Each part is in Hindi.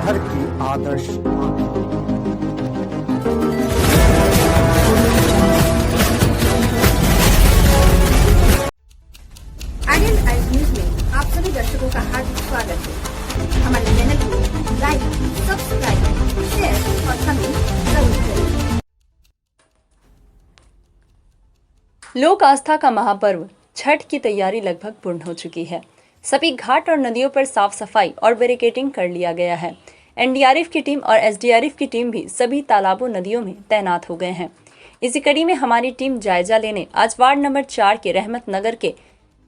शहर की आदर्श आईएन आइज न्यूज में आप सभी दर्शकों का हार्दिक स्वागत है। हमारे चैनल को लाइक, सब्सक्राइब, शेयर और कमेंट जरूर करें। लोक आस्था का महापर्व छठ की तैयारी लगभग पूर्ण हो चुकी है। सभी घाट और नदियों पर साफ सफाई और बैरिकेडिंग कर लिया गया है। एनडीआरएफ की टीम और एसडीआरएफ की टीम भी सभी तालाबों नदियों में तैनात हो गए हैं। इसी कड़ी में हमारी टीम जायजा लेने आज वार्ड नंबर 4 के रहमत नगर के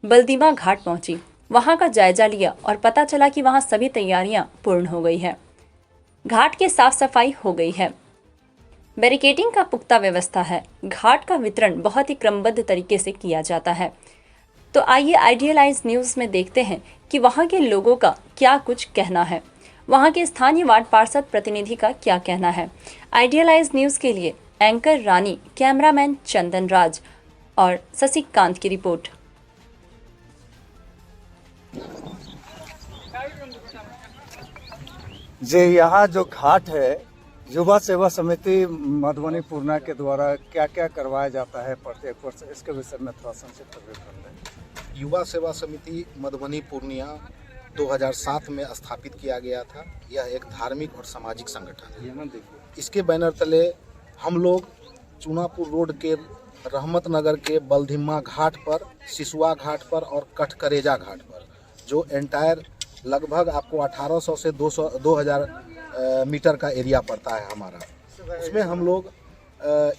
बल्दीमा घाट पहुंची। वहां का जायजा लिया और पता चला कि वहां सभी तैयारियां पूर्ण हो गई है। घाट की साफ सफाई हो गई है, बैरिकेडिंग का पुख्ता व्यवस्था है। घाट का वितरण बहुत ही क्रमबद्ध तरीके से किया जाता है। तो आइए आइडियल आइज न्यूज़ में देखते हैं कि वहां के लोगों का क्या कुछ कहना है, वहां के स्थानीय वार्ड पार्षद प्रतिनिधि का क्या कहना है। आइडियल आइज न्यूज़ के लिए एंकर रानी, कैमरामैन चंदन राज और शशिकांत की रिपोर्ट। जी, यहाँ जो घाट है, युवा सेवा समिति मधुबनी पूर्णा के द्वारा क्या क्या करवाया जाता है प्रत्येक वर्ष, इसके विषय में थोड़ा संक्षिप्त विवरण दें। युवा सेवा समिति मधुबनी पूर्णिया 2007 में स्थापित किया गया था। यह एक धार्मिक और सामाजिक संगठन है। इसके बैनर तले हम लोग चूनापुर रोड के रहमत नगर के बल्दीमा घाट पर, सिसुआ घाट पर और कटकरेजा घाट पर, जो एंटायर लगभग आपको 1800 से 2000 मीटर का एरिया पड़ता है हमारा। उसमें हम लोग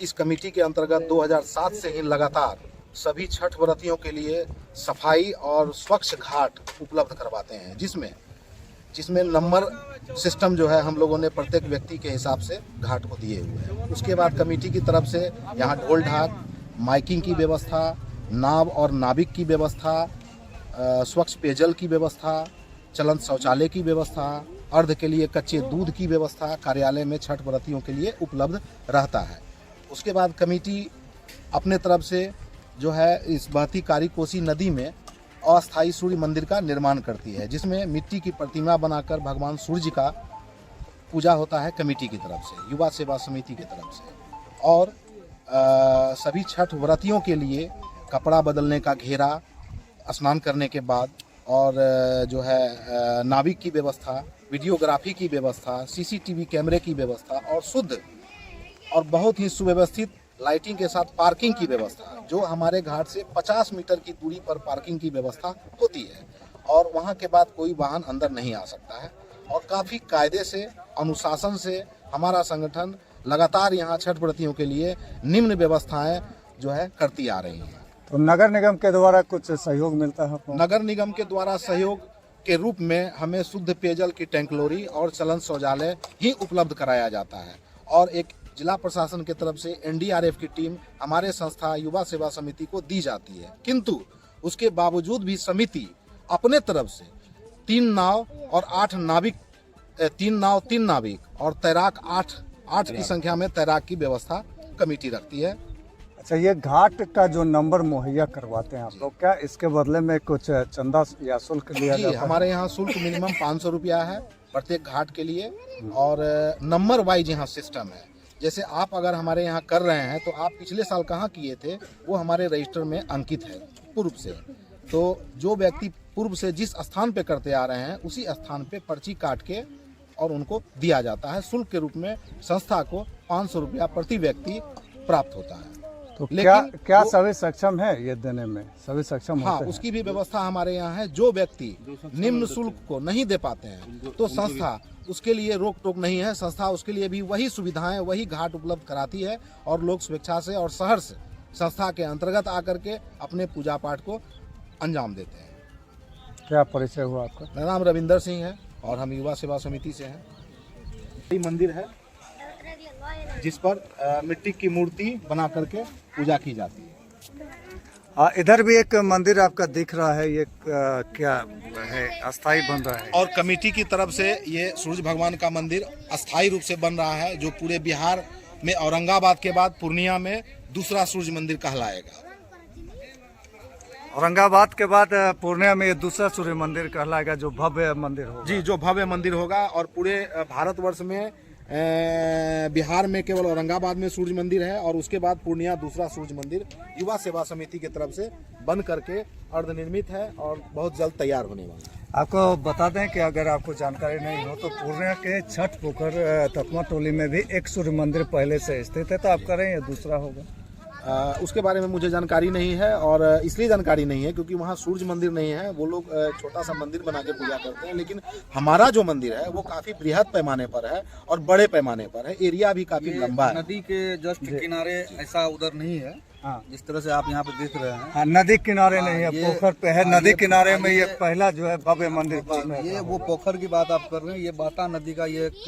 इस कमेटी के अंतर्गत 2007 से ही लगातार सभी छठ व्रतियों के लिए सफाई और स्वच्छ घाट उपलब्ध करवाते हैं, जिसमें नंबर सिस्टम जो है हम लोगों ने प्रत्येक व्यक्ति के हिसाब से घाट को दिए हुए हैं। उसके बाद कमेटी की तरफ से यहाँ ढोल ढाक, माइकिंग की व्यवस्था, नाव और नाविक की व्यवस्था, स्वच्छ पेयजल की व्यवस्था, चलंत शौचालय की व्यवस्था, अर्ध के लिए कच्चे दूध की व्यवस्था कार्यालय में छठ व्रतियों के लिए उपलब्ध रहता है। उसके बाद कमेटी अपने तरफ से जो है इस बहती कारी कोसी नदी में अस्थायी सूर्य मंदिर का निर्माण करती है, जिसमें मिट्टी की प्रतिमा बनाकर भगवान सूर्य का पूजा होता है कमेटी की तरफ से, युवा सेवा समिति की तरफ से। और सभी छठ व्रतियों के लिए कपड़ा बदलने का घेरा, स्नान करने के बाद, और जो है नाविक की व्यवस्था, वीडियोग्राफी की व्यवस्था, सीसीटीवी कैमरे की व्यवस्था और शुद्ध और बहुत ही सुव्यवस्थित लाइटिंग के साथ पार्किंग की व्यवस्था, जो हमारे घाट से 50 मीटर की दूरी पर पार्किंग की व्यवस्था होती है और वहां के बाद कोई वाहन अंदर नहीं आ सकता है। और काफ़ी कायदे से, अनुशासन से हमारा संगठन लगातार यहाँ छठ व्रतियों के लिए निम्न व्यवस्थाएं जो है करती आ रही हैं। तो नगर निगम के द्वारा कुछ सहयोग मिलता है आपको? नगर निगम के द्वारा सहयोग के रूप में हमें शुद्ध पेयजल की टैंकलोरी और चलंत शौचालय ही उपलब्ध कराया जाता है। और एक जिला प्रशासन की तरफ से एनडीआरएफ की टीम हमारे संस्था युवा सेवा समिति को दी जाती है, किंतु उसके बावजूद भी समिति अपने तरफ से 3 नाव और 8 नाविक, 3 नाविक और तैराक 8 की संख्या में तैराक की व्यवस्था कमेटी रखती है। अच्छा, ये घाट का जो नंबर मुहैया करवाते हैं आप लोग, क्या इसके बदले में कुछ चंदा या शुल्क लिया जाता है? हमारे यहाँ शुल्क मिनिमम 500 रुपया है प्रत्येक घाट के लिए, और नंबर वाइज यहाँ सिस्टम है। जैसे आप अगर हमारे यहाँ कर रहे हैं तो आप पिछले साल कहाँ किए थे वो हमारे रजिस्टर में अंकित है पूर्व से। तो जो व्यक्ति पूर्व से जिस स्थान पे करते आ रहे हैं उसी स्थान पे पर्ची काट के और उनको दिया जाता है। शुल्क के रूप में संस्था को 500 रुपया प्रति व्यक्ति प्राप्त होता है। तो क्या सभी सक्षम है ये देने में? सभी सक्षम हाँ, होते हैं? उसकी भी व्यवस्था हमारे यहाँ है। जो व्यक्ति निम्न शुल्क को नहीं दे पाते हैं तो संस्था उसके लिए रोक टोक नहीं है। संस्था उसके लिए भी वही सुविधाएं, वही घाट उपलब्ध कराती है और लोग स्वेच्छा से और शहर से संस्था के अंतर्गत आकर के अपने पूजा पाठ को अंजाम देते हैं। क्या परिचय हुआ आपका? मेरा नाम रविंदर सिंह है और हम युवा सेवा समिति से हैं। ये मंदिर है जिस पर मिट्टी की मूर्ति बना करके पूजा की जाती है। इधर भी एक मंदिर आपका दिख रहा है, ये क्या है, अस्थाई बन रहा है? और कमेटी की तरफ से ये सूर्य भगवान का मंदिर अस्थाई रूप से बन रहा है, जो पूरे बिहार में औरंगाबाद के बाद पूर्णिया में दूसरा सूर्य मंदिर कहलाएगा। औरंगाबाद के बाद पूर्णिया में ये दूसरा सूर्य मंदिर कहलाएगा जो भव्य मंदिर होगा। जी, जो भव्य मंदिर होगा और पूरे भारतवर्ष में बिहार में केवल औरंगाबाद में सूर्य मंदिर है और उसके बाद पूर्णिया दूसरा सूर्य मंदिर युवा सेवा समिति की तरफ से बन करके अर्धनिर्मित है और बहुत जल्द तैयार होने वाला है। आपको बता दें कि अगर आपको जानकारी नहीं हो तो पूर्णिया के छठ पोखर तकमा टोली में भी एक सूर्य मंदिर पहले से स्थित है, तो आप कह रहे हैं ये दूसरा होगा? उसके बारे में मुझे जानकारी नहीं है और इसलिए जानकारी नहीं है क्योंकि वहाँ सूर्य मंदिर नहीं है। वो लोग छोटा सा मंदिर बना के पूजा करते हैं, लेकिन हमारा जो मंदिर है वो काफी बृहद पैमाने पर है और बड़े पैमाने पर है। एरिया भी काफी लंबा है। नदी के जस्ट किनारे ऐसा उधर नहीं है। हाँ, जिस तरह से आप यहाँ पे देख रहे हैं। हाँ, नदी किनारे नहीं है, पोखर पे है। नदी किनारे में ये पहला जो है भव्य मंदिर। ये वो पोखर की बात आप कर रहे हैं, ये बाता नदी का ये एक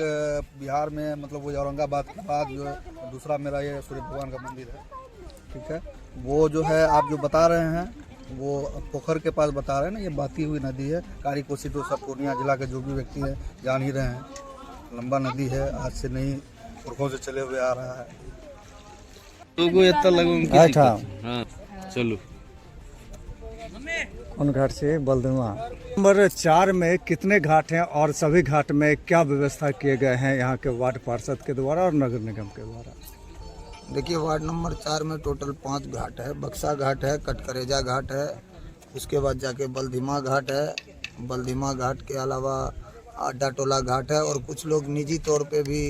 बिहार में मतलब वो औरंगाबाद के बाद जो है दूसरा मेरा ये सूर्य भगवान का मंदिर है। ठीक है, वो जो है आप जो बता रहे हैं वो पोखर के पास बता रहे हैं ना, ये बहती हुई नदी है। कारी कोसी तो सब पूर्णिया जिला के जो भी व्यक्ति है जान ही रहे हैं। लंबा नदी है, आज से नहीं पुरखों से चले हुए आ रहा है। चलो उन घाट से बलदुआ नंबर 4 में कितने घाट हैं और सभी घाट में क्या व्यवस्था किए गए हैं यहाँ के वार्ड पार्षद के द्वारा और नगर निगम के द्वारा? देखिए, वार्ड नंबर 4 में टोटल 5 घाट है। बक्सा घाट है, कटकरेजा घाट है, उसके बाद जाके बलधीमा घाट है। बलधीमा घाट के अलावा अड्डा टोला घाट है और कुछ लोग निजी तौर पे भी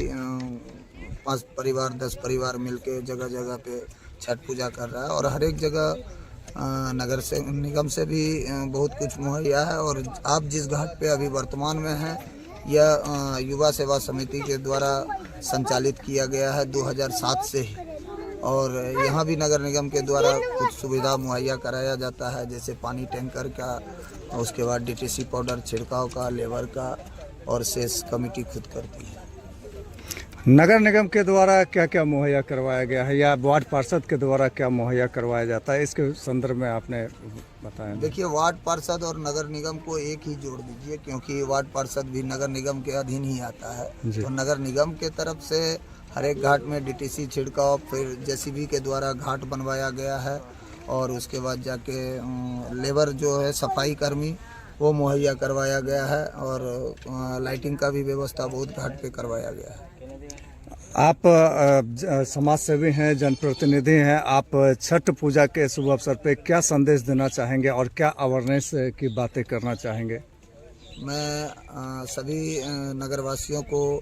5 परिवार 10 परिवार मिलके जगह जगह पे छठ पूजा कर रहा है। और हर एक जगह नगर से निगम से भी बहुत कुछ मुहैया है। और आप जिस घाट पे अभी वर्तमान में हैं यह युवा सेवा समिति के द्वारा संचालित किया गया है 2007 से ही। और यहाँ भी नगर निगम के द्वारा कुछ सुविधा मुहैया कराया जाता है, जैसे पानी टैंकर का, उसके बाद डीटीसी पाउडर छिड़काव का, लेबर का, और सेस कमेटी खुद करती है। नगर निगम के द्वारा क्या क्या मुहैया करवाया गया है या वार्ड पार्षद के द्वारा क्या मुहैया करवाया जाता है, इसके संदर्भ में आपने बताया? देखिए, वार्ड पार्षद और नगर निगम को एक ही जोड़ दीजिए, क्योंकि वार्ड पार्षद भी नगर निगम के अधीन ही आता है। तो नगर निगम के तरफ से हर एक घाट में डीटीसी छिड़काव, फिर जेसीबी के द्वारा घाट बनवाया गया है। और उसके बाद जाके लेबर जो है सफाई कर्मी वो मुहैया करवाया गया है। और लाइटिंग का भी व्यवस्था बहुत घाट पे करवाया गया है। आप समाज सेवी हैं, जनप्रतिनिधि हैं, आप छठ पूजा के शुभ अवसर पे क्या संदेश देना चाहेंगे और क्या अवेयरनेस की बातें करना चाहेंगे? मैं सभी नगरवासियों को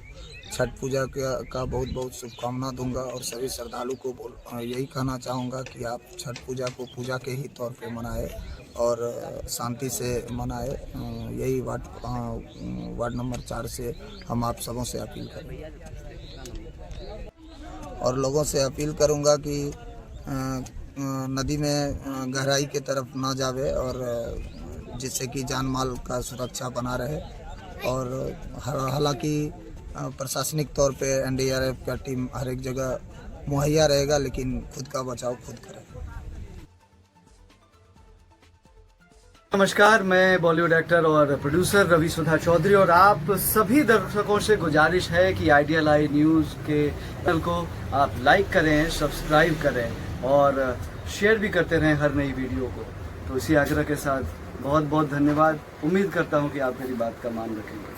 छठ पूजा का बहुत बहुत शुभकामना दूंगा और सभी श्रद्धालु को यही कहना चाहूँगा कि आप छठ पूजा को पूजा के ही तौर पे मनाएं और शांति से मनाएं। यही वार्ड नंबर 4 से हम आप सबों से अपील करेंगे और लोगों से अपील करूंगा कि नदी में गहराई के तरफ ना जावे और जिससे कि जान माल का सुरक्षा बना रहे। और हालांकि प्रशासनिक तौर पे एनडीआरएफ का टीम हर एक जगह मुहैया रहेगा, लेकिन खुद का बचाव खुद करें। नमस्कार, मैं बॉलीवुड एक्टर और प्रोड्यूसर रवि सुधा चौधरी और आप सभी दर्शकों से गुजारिश है कि आइडियल आई न्यूज़ के चैनल को आप लाइक करें, सब्सक्राइब करें और शेयर भी करते रहें हर नई वीडियो को। तो इसी आग्रह के साथ बहुत बहुत धन्यवाद। उम्मीद करता हूं कि आप मेरी बात का मान रखेंगे।